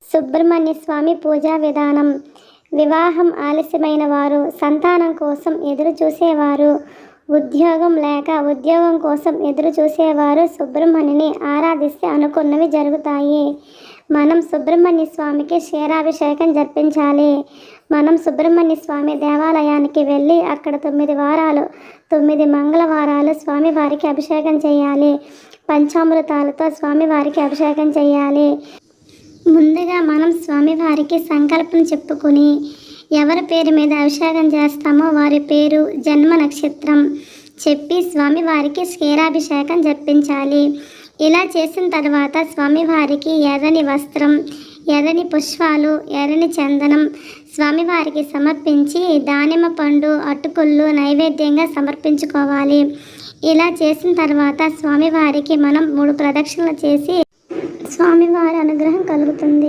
సుబ్రహ్మణ్య స్వామి పూజా విధానం. వివాహం ఆలస్యమైన వారు, సంతానం కోసం ఎదురు చూసేవారు, ఉద్యోగం లేక ఉద్యోగం కోసం ఎదురు చూసేవారు సుబ్రహ్మణ్యుని ఆరాధిస్తే అనుకున్నవి జరుగుతాయి. మనం సుబ్రహ్మణ్య స్వామికి క్షీరాభిషేకం జరిపించాలి. మనం సుబ్రహ్మణ్య స్వామి దేవాలయానికి వెళ్ళి అక్కడ 9 వారాలు 9 మంగళవారాలు స్వామివారికి అభిషేకం చేయాలి. పంచామృతాలతో స్వామివారికి అభిషేకం చేయాలి. ముందుగా మనం స్వామివారికి సంకల్పం చెప్పుకుని ఎవరి పేరు మీద అభిషేకం చేస్తామో వారి పేరు, జన్మ నక్షత్రం చెప్పి స్వామివారికి క్షీరాభిషేకం జరిపించాలి. ఇలా చేసిన తర్వాత స్వామివారికి ఎర్రని వస్త్రం, ఎర్రని పుష్పాలు, ఎర్రని చందనం స్వామివారికి సమర్పించి దానిమ్మ పండు, అటుకుళ్ళు నైవేద్యంగా సమర్పించుకోవాలి. ఇలా చేసిన తర్వాత స్వామివారికి మనం 3 ప్రదక్షిణలు చేసి స్వామివారి అనుగ్రహం కలుగుతుంది.